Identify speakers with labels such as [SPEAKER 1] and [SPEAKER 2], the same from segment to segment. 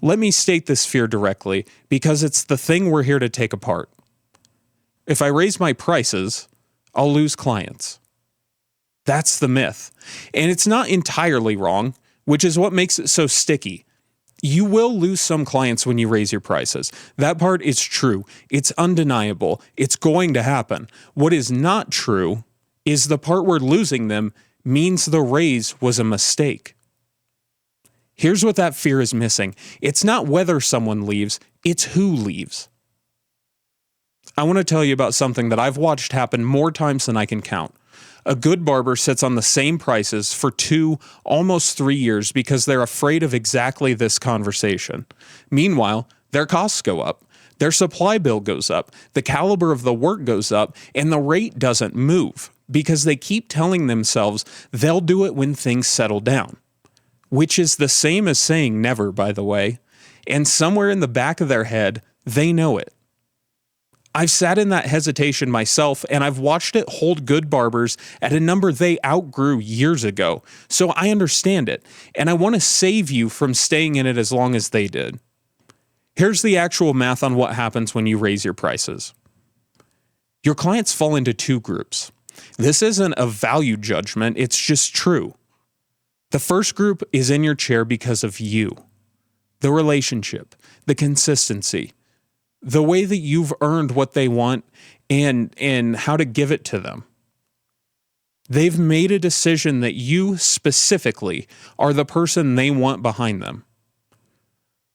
[SPEAKER 1] Let me state this fear directly because it's the thing we're here to take apart. If I raise my prices, I'll lose clients. That's the myth. And it's not entirely wrong, which is what makes it so sticky. You will lose some clients when you raise your prices. That part is true. It's undeniable. It's going to happen. What is not true is the part where losing them means the raise was a mistake. Here's what that fear is missing. It's not whether someone leaves, it's who leaves. I want to tell you about something that I've watched happen more times than I can count. A good barber sits on the same prices for 2, almost 3 years because they're afraid of exactly this conversation. Meanwhile, their costs go up, their supply bill goes up, the caliber of the work goes up, and the rate doesn't move because they keep telling themselves they'll do it when things settle down. Which is the same as saying never, by the way. And somewhere in the back of their head, they know it. I've sat in that hesitation myself, and I've watched it hold good barbers at a number they outgrew years ago. So I understand it, and I want to save you from staying in it as long as they did. Here's the actual math on what happens when you raise your prices. Your clients fall into 2 groups. This isn't a value judgment, it's just true. The first group is in your chair because of you, the relationship, the consistency, the way that you've earned what they want and how to give it to them. They've made a decision that you specifically are the person they want behind them.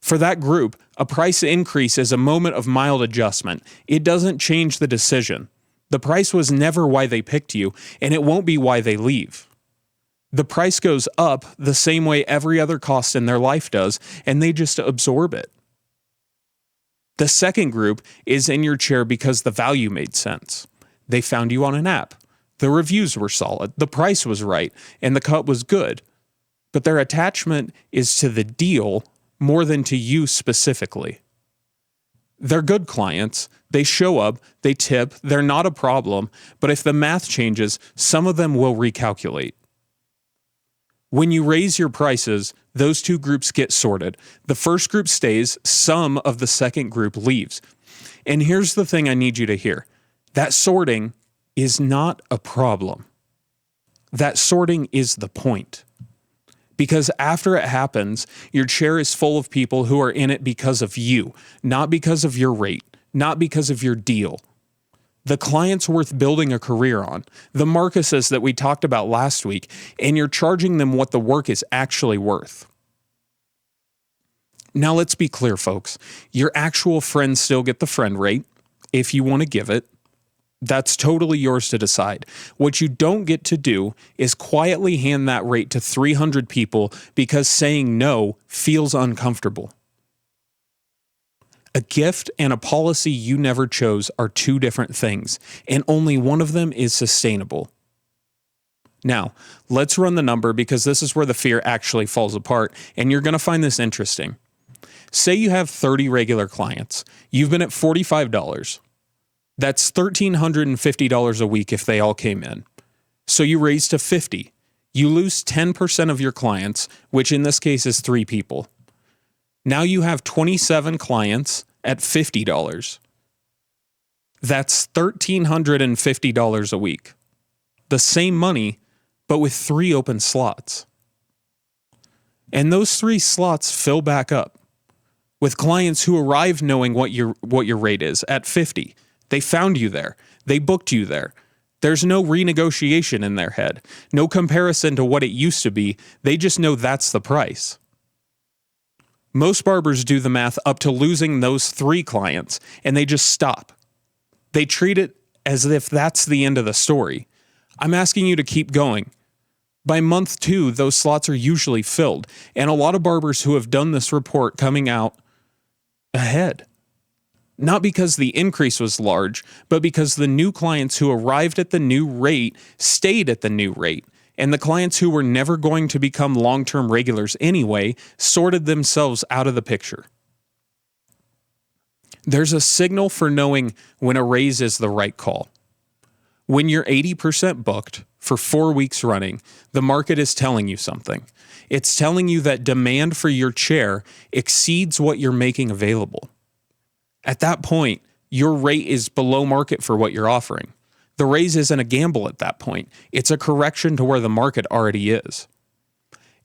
[SPEAKER 1] For that group, a price increase is a moment of mild adjustment. It doesn't change the decision. The price was never why they picked you, and it won't be why they leave. The price goes up the same way every other cost in their life does, and they just absorb it. The second group is in your chair because the value made sense. They found you on an app. The reviews were solid, the price was right, and the cut was good. But their attachment is to the deal more than to you specifically. They're good clients. They show up, they tip, they're not a problem, but if the math changes, some of them will recalculate. When you raise your prices, those 2 groups get sorted. The first group stays, some of the second group leaves. And here's the thing I need you to hear. That sorting is not a problem. That sorting is the point. Because after it happens, your chair is full of people who are in it because of you, not because of your rate, not because of your deal. The client's worth building a career on, the Marcuses that we talked about last week, and you're charging them what the work is actually worth. Now let's be clear, folks. Your actual friends still get the friend rate, if you want to give it. That's totally yours to decide. What you don't get to do is quietly hand that rate to 300 people because saying no feels uncomfortable. A gift and a policy you never chose are 2 different things, and only one of them is sustainable. Now, let's run the number because this is where the fear actually falls apart, and you're going to find this interesting. Say you have 30 regular clients. You've been at $45. That's $1,350 a week if they all came in. So you raise to 50. You lose 10% of your clients, which in this case is 3 people. Now you have 27 clients at $50. That's $1,350 a week. The same money, but with 3 open slots. And those 3 slots fill back up with clients who arrive knowing what your rate is at 50. They found you there. They booked you there. There's no renegotiation in their head, no comparison to what it used to be. They just know that's the price. Most barbers do the math up to losing those 3 clients, and they just stop. They treat it as if that's the end of the story. I'm asking you to keep going. By month 2, those slots are usually filled, and a lot of barbers who have done this report coming out ahead. Not because the increase was large, but because the new clients who arrived at the new rate stayed at the new rate. And the clients who were never going to become long-term regulars anyway sorted themselves out of the picture. There's a signal for knowing when a raise is the right call. When you're 80% booked for 4 weeks running, the market is telling you something. It's telling you that demand for your chair exceeds what you're making available. At that point, your rate is below market for what you're offering. The raise isn't a gamble at that point. It's a correction to where the market already is.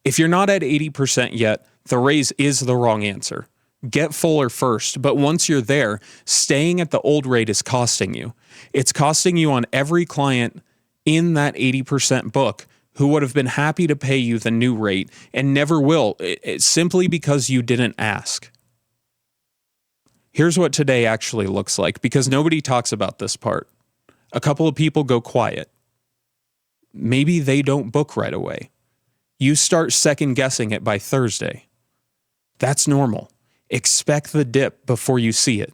[SPEAKER 1] If you're not at 80% yet, the raise is the wrong answer. Get fuller first, but once you're there, staying at the old rate is costing you. It's costing you on every client in that 80% book who would have been happy to pay you the new rate and never will, simply because you didn't ask. Here's what today actually looks like, because nobody talks about this part. A couple of people go quiet. Maybe they don't book right away. You start second guessing it by Thursday. That's normal. Expect the dip before you see it.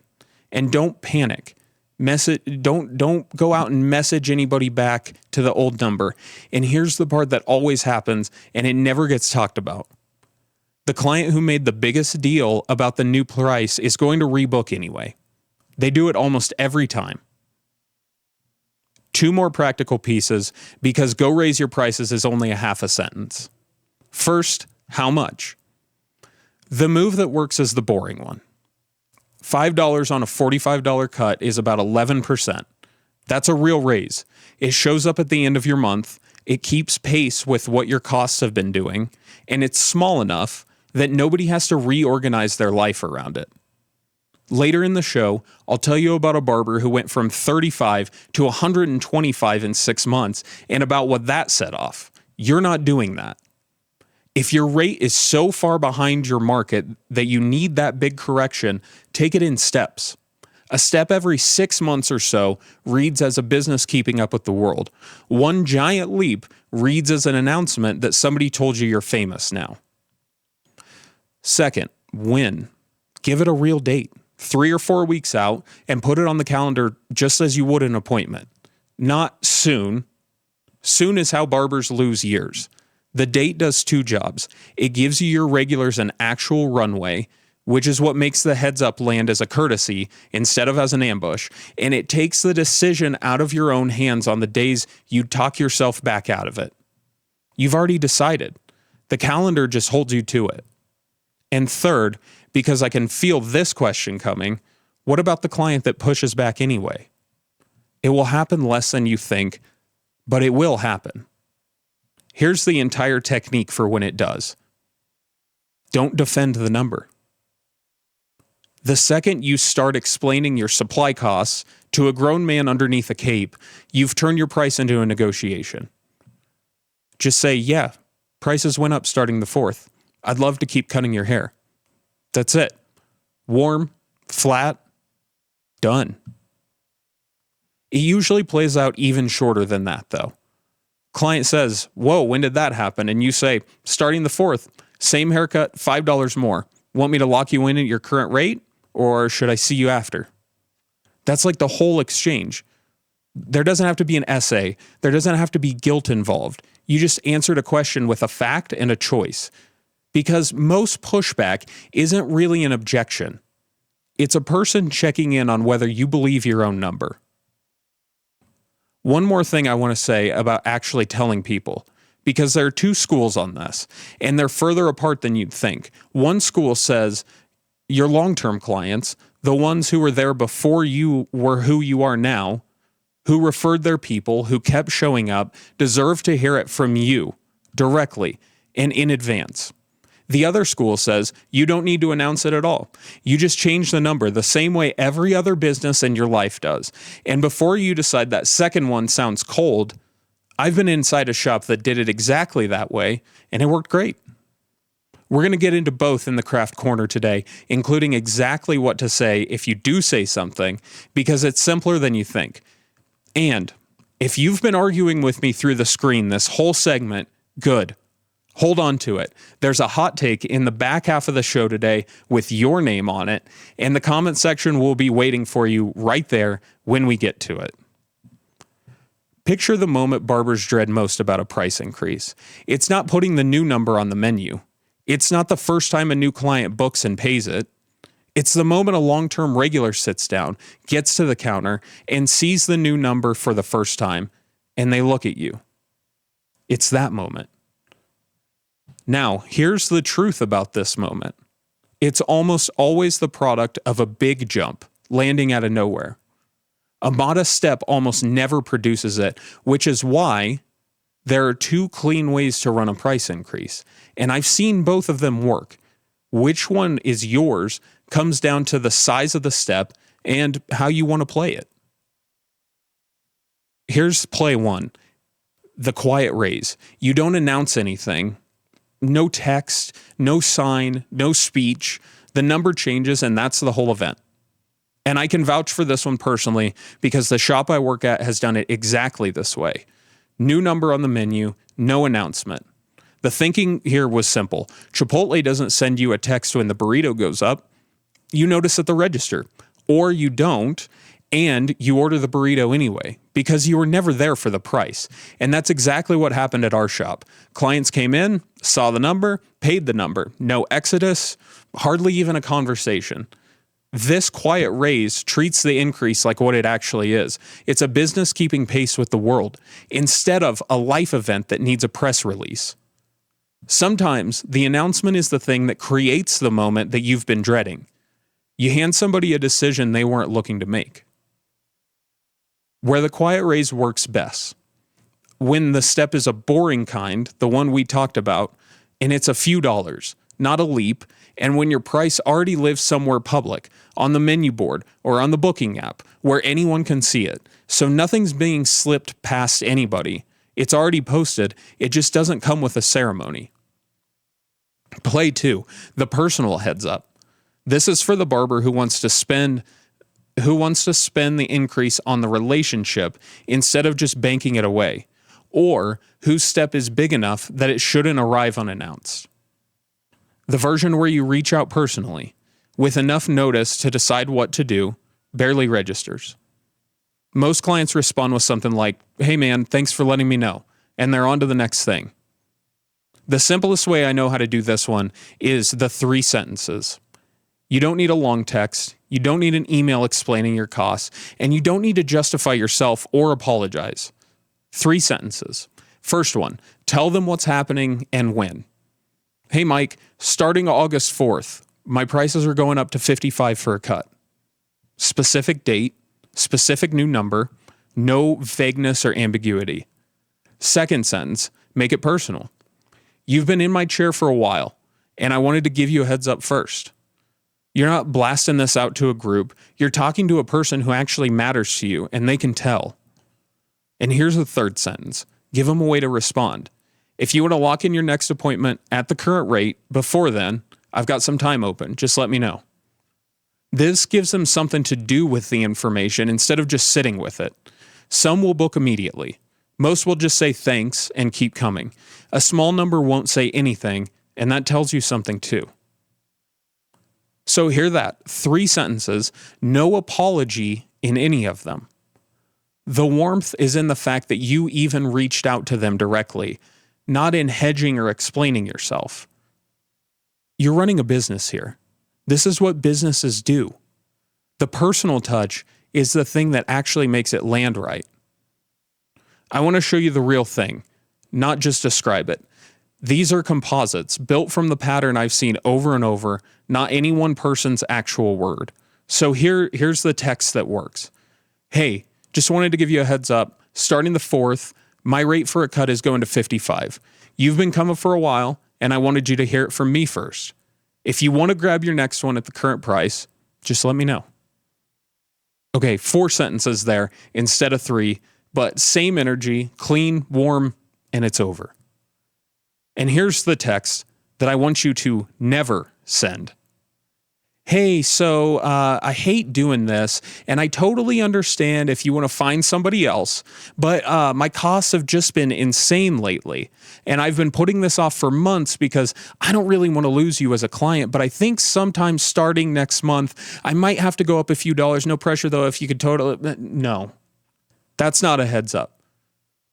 [SPEAKER 1] And don't panic. Don't go out and message anybody back to the old number. And here's the part that always happens and it never gets talked about. The client who made the biggest deal about the new price is going to rebook anyway. They do it almost every time. 2 more practical pieces, because go raise your prices is only a half a sentence. First, how much? The move that works is the boring one. $5 on a $45 cut is about 11%. That's a real raise. It shows up at the end of your month. It keeps pace with what your costs have been doing, and it's small enough that nobody has to reorganize their life around it. Later in the show, I'll tell you about a barber who went from 35 to 125 in 6 months and about what that set off. You're not doing that. If your rate is so far behind your market that you need that big correction, take it in steps. A step every 6 months or so reads as a business keeping up with the world. One giant leap reads as an announcement that somebody told you you're famous now. Second, when? Give it a real date. 3 or 4 weeks out, and put it on the calendar just as you would an appointment. Not soon. Soon is how barbers lose years. The date does 2 jobs. It gives you your regulars an actual runway, which is what makes the heads up land as a courtesy instead of as an ambush, and it takes the decision out of your own hands on the days you talk yourself back out of it. You've already decided. The calendar just holds you to it. And third, because I can feel this question coming, what about the client that pushes back anyway? It will happen less than you think, but it will happen. Here's the entire technique for when it does. Don't defend the number. The second you start explaining your supply costs to a grown man underneath a cape, you've turned your price into a negotiation. Just say, yeah, prices went up starting the 4th. I'd love to keep cutting your hair. That's it. Warm, flat, done. It usually plays out even shorter than that, though. Client says, whoa, when did that happen? And you say, starting the 4th, same haircut, $5 more. Want me to lock you in at your current rate? Or should I see you after? That's like the whole exchange. There doesn't have to be an essay. There doesn't have to be guilt involved. You just answered a question with a fact and a choice. Because most pushback isn't really an objection. It's a person checking in on whether you believe your own number. One more thing I want to say about actually telling people, because there are 2 schools on this, and they're further apart than you'd think. One school says your long-term clients, the ones who were there before you were who you are now, who referred their people, who kept showing up, deserve to hear it from you directly and in advance. The other school says you don't need to announce it at all. You just change the number the same way every other business in your life does. And before you decide that second one sounds cold, I've been inside a shop that did it exactly that way, and it worked great. We're going to get into both in the Craft Corner today, including exactly what to say if you do say something, because it's simpler than you think. And if you've been arguing with me through the screen this whole segment, good. Hold on to it. There's a hot take in the back half of the show today with your name on it, and the comment section will be waiting for you right there when we get to it. Picture the moment barbers dread most about a price increase. It's not putting the new number on the menu. It's not the first time a new client books and pays it. It's the moment a long-term regular sits down, gets to the counter, and sees the new number for the first time, and they look at you. It's that moment. Now, here's the truth about this moment. It's almost always the product of a big jump, landing out of nowhere. A modest step almost never produces it, which is why there are two clean ways to run a price increase. And I've seen both of them work. Which one is yours comes down to the size of the step and how you want to play it. Here's play one, the quiet raise. You don't announce anything. No text, no sign, no speech. The number changes, and that's the whole event. And I can vouch for this one personally because the shop I work at has done it exactly this way. New number on the menu, no announcement. The thinking here was simple. Chipotle doesn't send you a text when the burrito goes up. You notice at the register, or you don't, and you order the burrito anyway because you were never there for the price. And that's exactly what happened at our shop. Clients came in, saw the number, paid the number. No exodus, hardly even a conversation. This quiet raise treats the increase like what it actually is. It's a business keeping pace with the world instead of a life event that needs a press release. Sometimes the announcement is the thing that creates the moment that you've been dreading. You hand somebody a decision they weren't looking to make. Where the quiet raise works best. When the step is a boring kind, the one we talked about, and it's a few dollars, not a leap, and when your price already lives somewhere public, on the menu board or on the booking app, where anyone can see it. So nothing's being slipped past anybody. It's already posted, it just doesn't come with a ceremony. Play 2, the personal heads up. This is for the barber who wants to spend the increase on the relationship instead of just banking it away, or whose step is big enough that it shouldn't arrive unannounced. The version where you reach out personally, with enough notice to decide what to do, barely registers. Most clients respond with something like, "Hey man, thanks for letting me know," and they're on to the next thing. The simplest way I know how to do this one is the 3 sentences. You don't need a long text, you don't need an email explaining your costs, and you don't need to justify yourself or apologize. 3 sentences. First one, tell them what's happening and when. "Hey Mike, starting August 4th, my prices are going up to $55 for a cut." Specific date, specific new number, no vagueness or ambiguity. Second sentence, make it personal. "You've been in my chair for a while, and I wanted to give you a heads up first." You're not blasting this out to a group. You're talking to a person who actually matters to you, and they can tell. And here's the third sentence. Give them a way to respond. "If you want to lock in your next appointment at the current rate, before then, I've got some time open. Just let me know." This gives them something to do with the information instead of just sitting with it. Some will book immediately. Most will just say thanks and keep coming. A small number won't say anything, and that tells you something too. So hear that. 3 sentences, no apology in any of them. The warmth is in the fact that you even reached out to them directly, not in hedging or explaining yourself. You're running a business here. This is what businesses do. The personal touch is the thing that actually makes it land right. I want to show you the real thing, not just describe it. These are composites built from the pattern I've seen over and over, not any one person's actual word. So here's the text that works. "Hey, just wanted to give you a heads up. Starting the 4th, my rate for a cut is going to $55. You've been coming for a while, and I wanted you to hear it from me first. If you want to grab your next one at the current price, just let me know." Okay, 4 sentences there instead of 3, but same energy, clean, warm, and it's over. And here's the text that I want you to never send. "Hey, so I hate doing this, and I totally understand if you want to find somebody else, but my costs have just been insane lately, and I've been putting this off for months because I don't really want to lose you as a client, but I think sometime starting next month, I might have to go up a few dollars. No pressure, though, if you could totally..." No, that's not a heads up.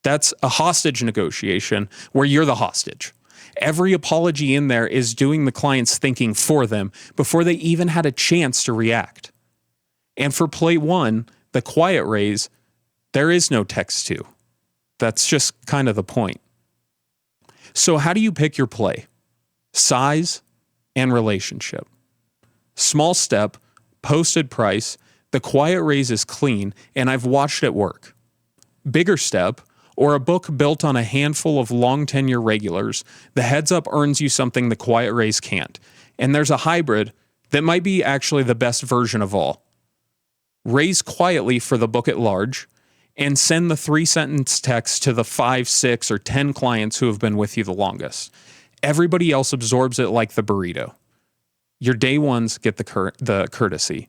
[SPEAKER 1] That's a hostage negotiation where you're the hostage. Every apology in there is doing the client's thinking for them before they even had a chance to react. And for play 1, the quiet raise, there is no text to. That's just kind of the point. So how do you pick your play? Size and relationship. Small step, posted price, the quiet raise is clean, and I've watched it work. Bigger step, or a book built on a handful of long tenure regulars, the heads up earns you something the quiet raise can't. And there's a hybrid that might be actually the best version of all. Raise quietly for the book at large, and send the 3-sentence text to the 5, 6, or 10 clients who have been with you the longest. Everybody else absorbs it like the burrito. Your day ones get the courtesy.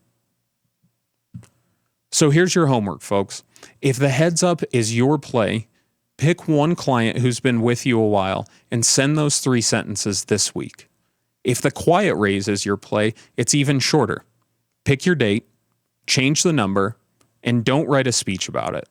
[SPEAKER 1] So here's your homework, folks. If the heads up is your play, pick one client who's been with you a while and send those 3 sentences this week. If the quiet raise is your play, it's even shorter. Pick your date, change the number, and don't write a speech about it.